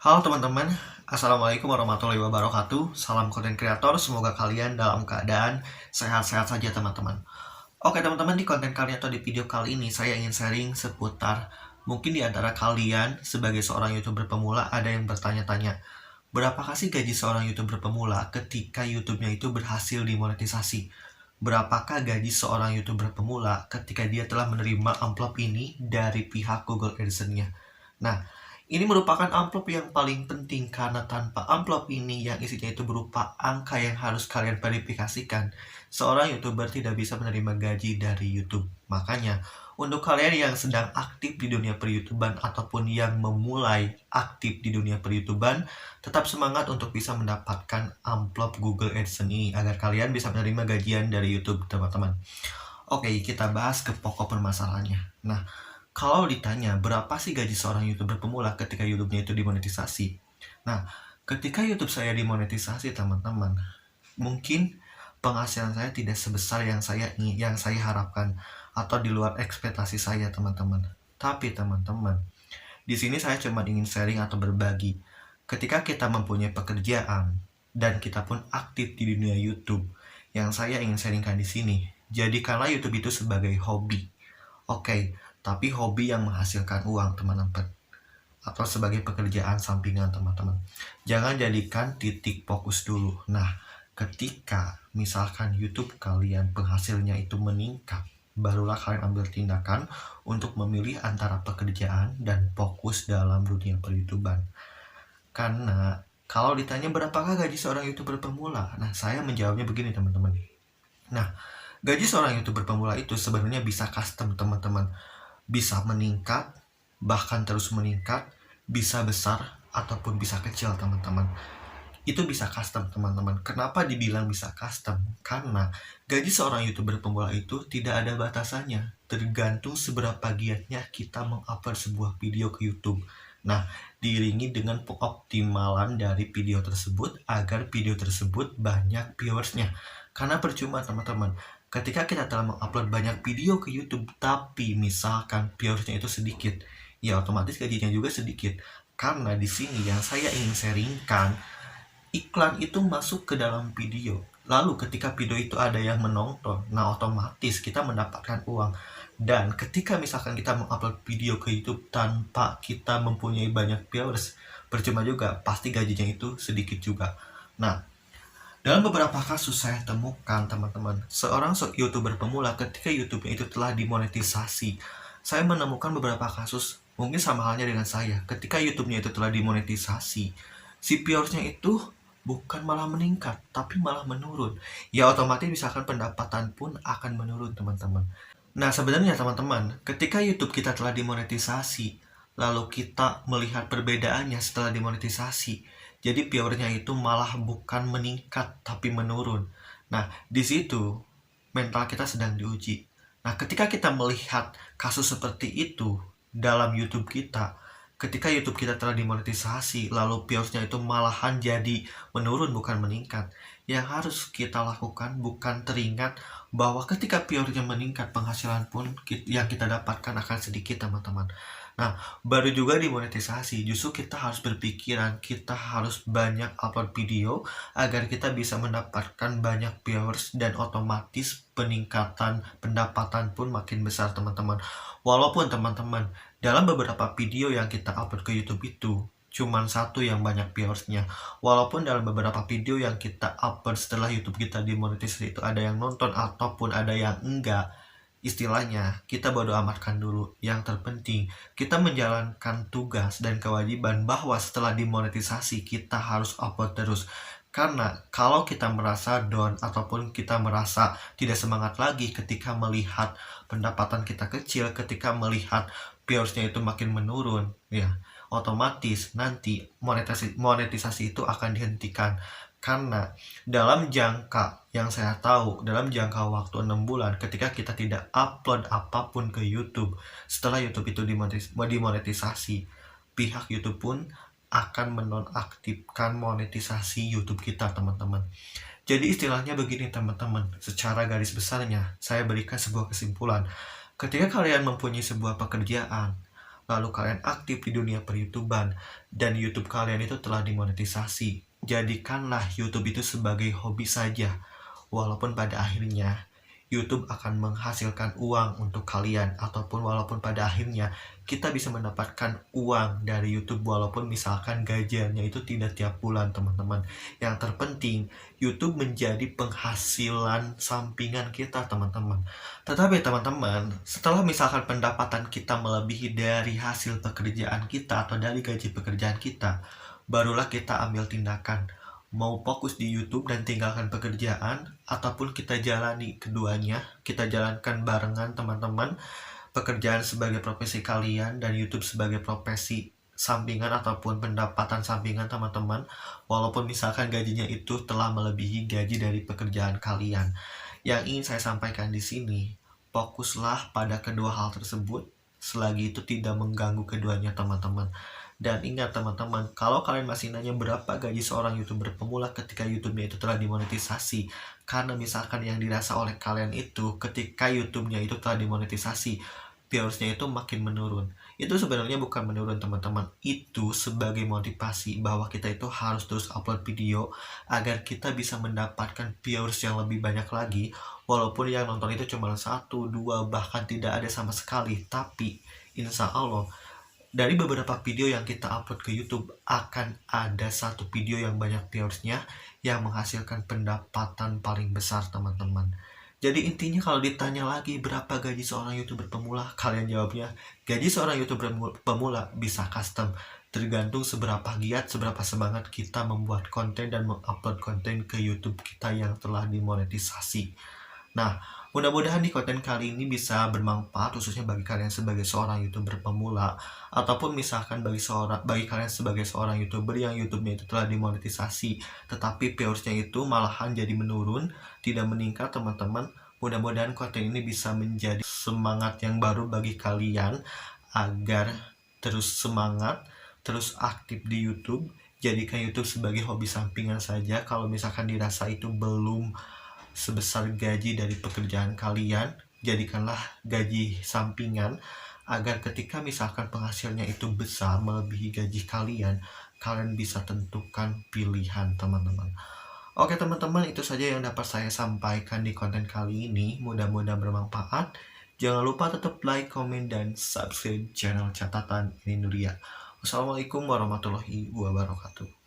Halo teman-teman, Assalamualaikum warahmatullahi wabarakatuh. Salam konten kreator, semoga kalian dalam keadaan sehat-sehat saja teman-teman. Oke teman-teman, di konten kali atau di video kali ini saya ingin sharing seputar mungkin di antara kalian sebagai seorang YouTuber pemula ada yang bertanya-tanya, berapakah sih gaji seorang YouTuber pemula ketika YouTube-nya itu berhasil dimonetisasi? Berapakah gaji seorang YouTuber pemula ketika dia telah menerima amplop ini dari pihak Google AdSense-nya? Nah, ini merupakan amplop yang paling penting karena tanpa amplop ini yang isinya itu berupa angka yang harus kalian verifikasikan, seorang YouTuber tidak bisa menerima gaji dari YouTube. Makanya, untuk kalian yang sedang aktif di dunia per-YouTuban ataupun yang memulai aktif di dunia per-YouTuban, tetap semangat untuk bisa mendapatkan amplop Google AdSense ini agar kalian bisa menerima gajian dari YouTube, teman-teman. Oke, kita bahas ke pokok permasalahannya. Nah, kalau ditanya berapa sih gaji seorang YouTuber pemula ketika YouTube-nya itu dimonetisasi? Nah, ketika YouTube saya dimonetisasi, teman-teman, mungkin penghasilan saya tidak sebesar yang saya harapkan atau di luar ekspektasi saya, teman-teman. Tapi, teman-teman, di sini saya cuma ingin sharing atau berbagi. Ketika kita mempunyai pekerjaan dan kita pun aktif di dunia YouTube, yang saya ingin sharingkan di sini, jadikanlah YouTube itu sebagai hobi. Oke, tapi hobi yang menghasilkan uang, teman-teman, atau sebagai pekerjaan sampingan, teman-teman. Jangan jadikan titik fokus dulu. Nah, ketika misalkan YouTube kalian penghasilnya itu meningkat, barulah kalian ambil tindakan untuk memilih antara pekerjaan dan fokus dalam dunia per-YouTuban. Karena kalau ditanya berapakah gaji seorang YouTuber pemula, nah saya menjawabnya begini, teman-teman. Nah, gaji seorang YouTuber pemula itu sebenarnya bisa custom, teman-teman. Bisa meningkat, bahkan terus meningkat, bisa besar ataupun bisa kecil, teman-teman. Itu bisa custom, teman-teman. Kenapa dibilang bisa custom? Karena gaji seorang YouTuber pemula itu tidak ada batasannya, tergantung seberapa giatnya kita mengupload sebuah video ke YouTube. Nah, diiringi dengan pengoptimalan dari video tersebut agar video tersebut banyak viewersnya. Karena percuma, teman-teman, ketika kita telah mengupload banyak video ke YouTube tapi misalkan viewersnya itu sedikit, ya otomatis gajinya juga sedikit. Karena di sini yang saya ingin sharingkan, iklan itu masuk ke dalam video. Lalu ketika video itu ada yang menonton, nah otomatis kita mendapatkan uang. Dan ketika misalkan kita mengupload video ke YouTube tanpa kita mempunyai banyak viewers, percuma juga, pasti gajinya itu sedikit juga. Nah, dalam beberapa kasus saya temukan, teman-teman, seorang YouTuber pemula ketika YouTube-nya itu telah dimonetisasi, saya menemukan beberapa kasus mungkin sama halnya dengan saya. Ketika YouTube-nya itu telah dimonetisasi, si viewersnya itu bukan malah meningkat, tapi malah menurun. Ya otomatis misalkan pendapatan pun akan menurun, teman-teman. Nah, sebenarnya teman-teman, ketika YouTube kita telah dimonetisasi, lalu kita melihat perbedaannya setelah dimonetisasi, jadi viewernya itu malah bukan meningkat, tapi menurun. Nah, di situ mental kita sedang diuji. Nah, ketika kita melihat kasus seperti itu dalam YouTube kita, ketika YouTube kita telah dimonetisasi, lalu viewersnya itu malahan jadi menurun bukan meningkat, yang harus kita lakukan bukan teringat bahwa ketika viewersnya meningkat, penghasilan pun yang kita dapatkan akan sedikit, teman-teman. Nah, baru juga dimonetisasi, justru kita harus berpikiran, kita harus banyak upload video agar kita bisa mendapatkan banyak viewers dan otomatis peningkatan pendapatan pun makin besar, teman-teman. Walaupun teman-teman, dalam beberapa video yang kita upload ke YouTube itu cuman satu yang banyak viewersnya. Walaupun dalam beberapa video yang kita upload setelah YouTube kita dimonetisasi itu ada yang nonton ataupun ada yang enggak, istilahnya kita bodo amatkan dulu. Yang terpenting kita menjalankan tugas dan kewajiban bahwa setelah dimonetisasi kita harus upload terus. Karena kalau kita merasa down ataupun kita merasa tidak semangat lagi ketika melihat pendapatan kita kecil, ketika melihat viewersnya itu makin menurun, ya otomatis nanti monetisasi itu akan dihentikan. Karena dalam jangka yang saya tahu, dalam jangka waktu 6 bulan, ketika kita tidak upload apapun ke YouTube, setelah YouTube itu dimonetisasi, pihak YouTube pun akan menonaktifkan monetisasi YouTube kita, teman-teman. Jadi istilahnya begini, teman-teman, secara garis besarnya, saya berikan sebuah kesimpulan. Ketika kalian mempunyai sebuah pekerjaan, lalu kalian aktif di dunia per-YouTuber, dan YouTube kalian itu telah dimonetisasi. Jadikanlah YouTube itu sebagai hobi saja, walaupun pada akhirnya YouTube akan menghasilkan uang untuk kalian, ataupun walaupun pada akhirnya kita bisa mendapatkan uang dari YouTube walaupun misalkan gajiannya itu tidak tiap bulan, teman-teman. Yang terpenting, YouTube menjadi penghasilan sampingan kita, teman-teman. Tetapi teman-teman, setelah misalkan pendapatan kita melebihi dari hasil pekerjaan kita atau dari gaji pekerjaan kita, barulah kita ambil tindakan mau fokus di YouTube dan tinggalkan pekerjaan, ataupun kita jalani keduanya, kita jalankan barengan, teman-teman. Pekerjaan sebagai profesi kalian dan YouTube sebagai profesi sampingan ataupun pendapatan sampingan, teman-teman. Walaupun misalkan gajinya itu telah melebihi gaji dari pekerjaan kalian. Yang ingin saya sampaikan di sini, fokuslah pada kedua hal tersebut selagi itu tidak mengganggu keduanya, teman-teman. Dan ingat teman-teman, kalau kalian masih nanya berapa gaji seorang YouTuber pemula ketika YouTube-nya itu telah dimonetisasi, karena misalkan yang dirasa oleh kalian itu ketika YouTube-nya itu telah dimonetisasi, viewersnya itu makin menurun. Itu sebenarnya bukan menurun, teman-teman. Itu sebagai motivasi bahwa kita itu harus terus upload video agar kita bisa mendapatkan viewers yang lebih banyak lagi. Walaupun yang nonton itu cuma 1, 2, bahkan tidak ada sama sekali. Tapi insya Allah dari beberapa video yang kita upload ke YouTube akan ada satu video yang banyak viewersnya yang menghasilkan pendapatan paling besar, teman-teman. Jadi intinya kalau ditanya lagi berapa gaji seorang YouTuber pemula, kalian jawabnya gaji seorang YouTuber pemula bisa custom, tergantung seberapa giat, seberapa semangat kita membuat konten dan mengupload konten ke YouTube kita yang telah dimonetisasi. Nah, mudah-mudahan di konten kali ini bisa bermanfaat khususnya bagi kalian sebagai seorang YouTuber pemula, ataupun misalkan bagi kalian sebagai seorang YouTuber yang YouTube-nya itu telah dimonetisasi tetapi viewersnya itu malahan jadi menurun, tidak meningkat, teman-teman. Mudah-mudahan konten ini bisa menjadi semangat yang baru bagi kalian agar terus semangat, terus aktif di YouTube. Jadikan YouTube sebagai hobi sampingan saja. Kalau misalkan dirasa itu belum sebesar gaji dari pekerjaan kalian, jadikanlah gaji sampingan agar ketika misalkan penghasilnya itu besar melebihi gaji kalian, kalian bisa tentukan pilihan, teman-teman. Oke teman-teman, itu saja yang dapat saya sampaikan di konten kali ini. Mudah-mudahan bermanfaat. Jangan lupa tetap like, komen, dan subscribe channel Catatan Ini Nuria. Wassalamualaikum warahmatullahi wabarakatuh.